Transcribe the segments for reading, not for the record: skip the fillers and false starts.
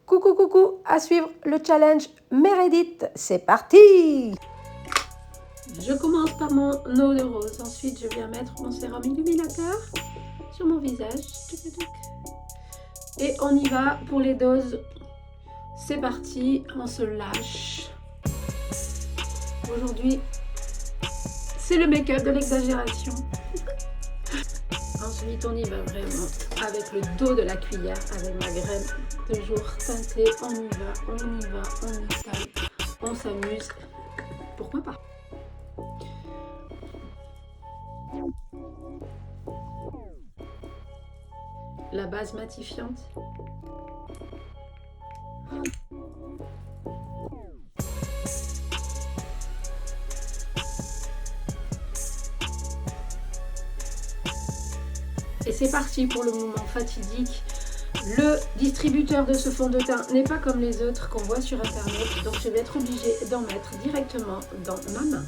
Coucou, coucou, à suivre le challenge Meredith. C'est parti! Je commence par mon eau de rose. Ensuite, je viens mettre mon sérum illuminateur sur mon visage. Et on y va pour les doses. C'est parti, on se lâche. Aujourd'hui, c'est le make-up de l'exagération. Ensuite, on y va vraiment avec le dos de la cuillère, avec ma graine de jour teintée. On y va, on y va, on étale, on s'amuse. Pourquoi pas? La base matifiante. Et c'est parti pour le moment fatidique. Le distributeur de ce fond de teint n'est pas comme les autres qu'on voit sur internet, donc je vais être obligée d'en mettre directement dans ma main.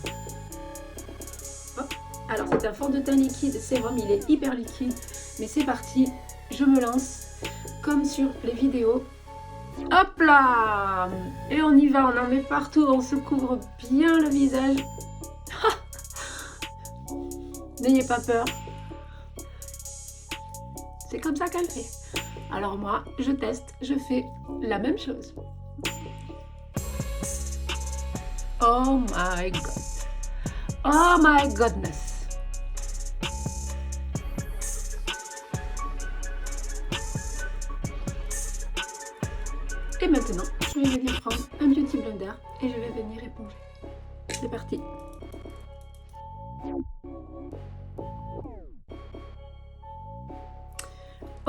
Hop. Alors c'est un fond de teint liquide sérum, il est hyper liquide, mais c'est parti, je me lance comme sur les vidéos. Hop là! Et on y va, on en met partout, on se couvre bien le visage. N'ayez pas peur. C'est comme ça qu'elle fait. Alors moi, je teste, je fais la même chose. Oh my god. Oh my goodness. Et maintenant, je vais venir prendre un beauty blender et je vais venir éponger. C'est parti.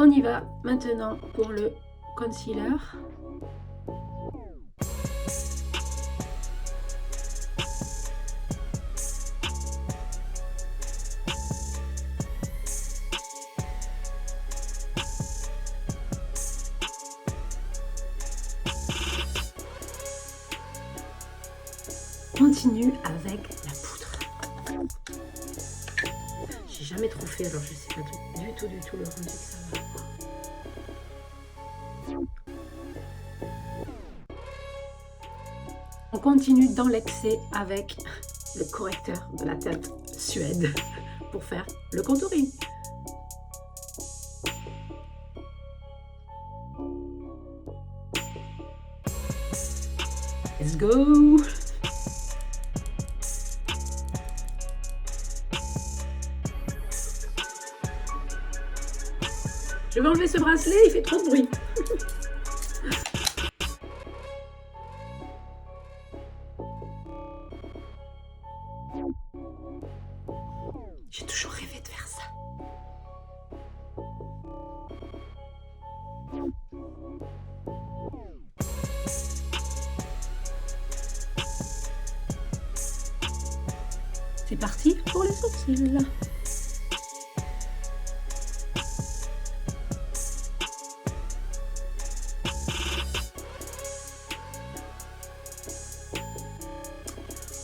On y va maintenant pour le concealer. Continue avec la poudre. J'ai jamais trop fait, alors je sais pas du tout le rendu que ça va avoir. On continue dans l'excès avec le correcteur de la teinte Suède pour faire le contouring. Let's go! Je vais enlever ce bracelet, il fait trop de bruit. J'ai toujours rêvé de faire ça. C'est parti pour les sourcils.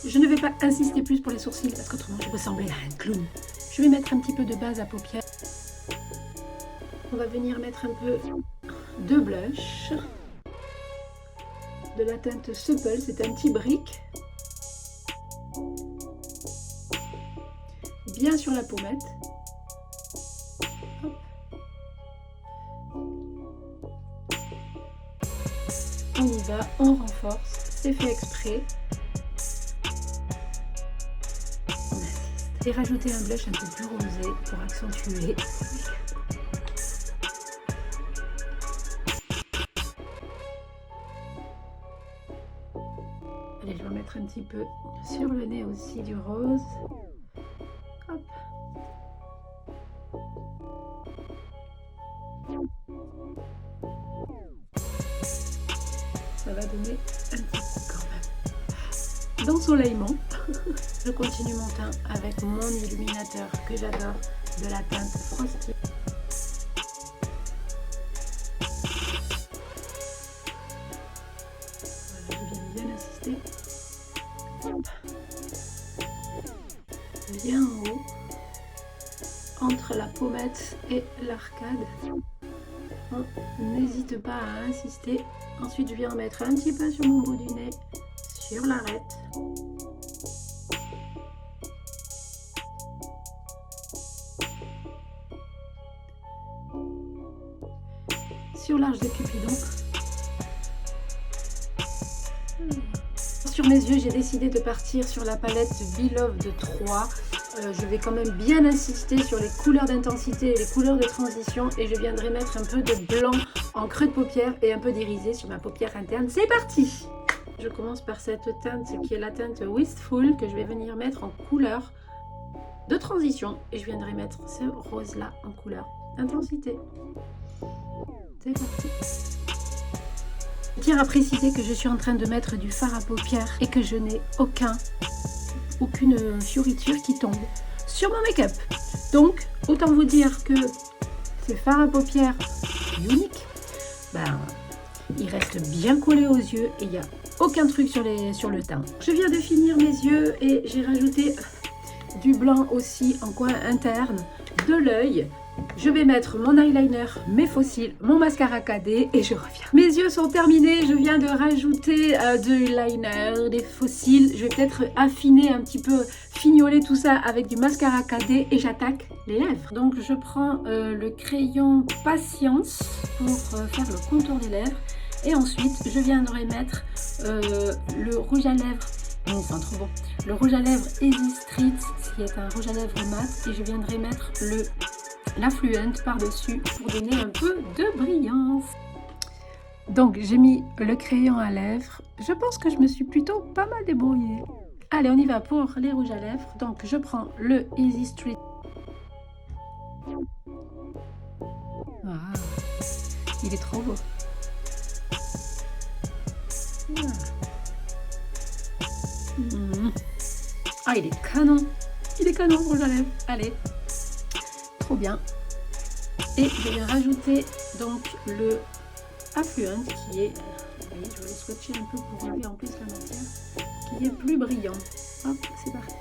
Je ne vais pas insister plus pour les sourcils parce qu'autrement je vais ressembler à un clown. Je vais mettre un petit peu de base à paupières. On va venir mettre un peu de blush. De la teinte Supple, c'est un petit brick. Bien sur la pommette. Hop. On y va, on renforce, c'est fait exprès. Et rajouter un blush un peu plus rosé pour accentuer. Allez, je vais mettre un petit peu sur le nez aussi du rose. Hop. Ça va donner un petit coup quand même d'ensoleillement. Je continue mon teint avec mon illuminateur que j'adore, de la teinte Frosty. Voilà, je viens bien insister. Hop. Bien en haut, entre la pommette et l'arcade. front, n'hésite pas à insister. Ensuite, je viens en mettre un petit peu sur mon bout du nez, sur l'arête. Sur l'arche de Cupidon. Sur mes yeux, j'ai décidé de partir sur la palette Beloved de 3. Je vais quand même bien insister sur les couleurs d'intensité et les couleurs de transition. Et je viendrai mettre un peu de blanc en creux de paupière et un peu d'irisé sur ma paupière interne. C'est parti! Je commence par cette teinte qui est la teinte Wistful que je vais venir mettre en couleur de transition. Et je viendrai mettre ce rose-là en couleur d'intensité. C'est parti! Je tiens à préciser que je suis en train de mettre du fard à paupières et que je n'ai aucune fioriture qui tombe sur mon make-up. Donc, autant vous dire que ces fards à paupières uniques, ils restent bien collés aux yeux et il n'y a aucun truc sur le teint. Je viens de finir mes yeux et j'ai rajouté du blanc aussi en coin interne de l'œil. Je vais mettre mon eyeliner, mes faux cils, mon mascara cadet et je reviens. Mes yeux sont terminés, je viens de rajouter de liner, des faux cils. Je vais peut-être affiner un petit peu, fignoler tout ça avec du mascara cadet et j'attaque les lèvres. Donc je prends le crayon Patience pour faire le contour des lèvres. Et ensuite, je viendrai mettre le rouge à lèvres. Il sent trop bon. Le rouge à lèvres Easy Street, qui est un rouge à lèvres mat. Et je viendrai mettre l'Affluent par-dessus pour donner un peu de brillance. Donc j'ai mis le crayon à lèvres. Je pense que je me suis plutôt pas mal débrouillée. Allez, on y va pour les rouges à lèvres. Donc je prends le Easy Street. Ah, il est trop beau. Ah, il est canon. Il est canon, rouge à lèvres. Allez. Trop bien. Et je vais rajouter donc le Affluent qui est, vous voyez, je vais le swatcher un peu pour enlever en plus la matière, qui est plus brillant. Hop, c'est parti.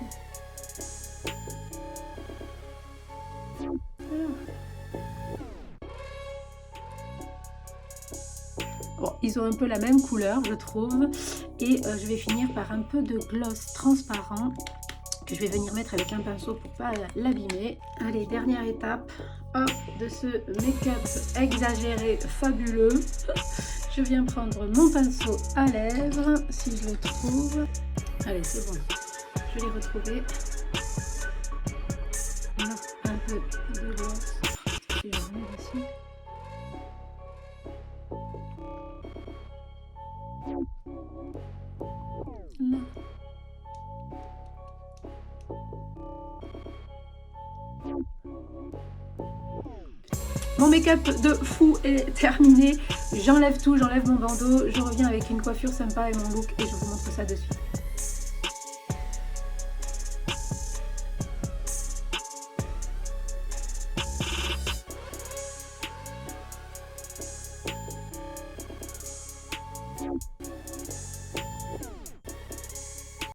Voilà. Bon, ils ont un peu la même couleur, je trouve. Et je vais finir par un peu de gloss transparent que je vais venir mettre avec un pinceau pour pas l'abîmer. Allez, dernière étape, hop, de ce make-up exagéré fabuleux. Je viens prendre mon pinceau à lèvres, si je le trouve. Allez, c'est bon, je l'ai retrouvé. Là, un peu de gloss. Je vais remettre ici. Là. Mon make-up de fou est terminé. J'enlève tout, j'enlève mon bandeau. Je reviens avec une coiffure sympa et mon look et je vous montre ça de suite.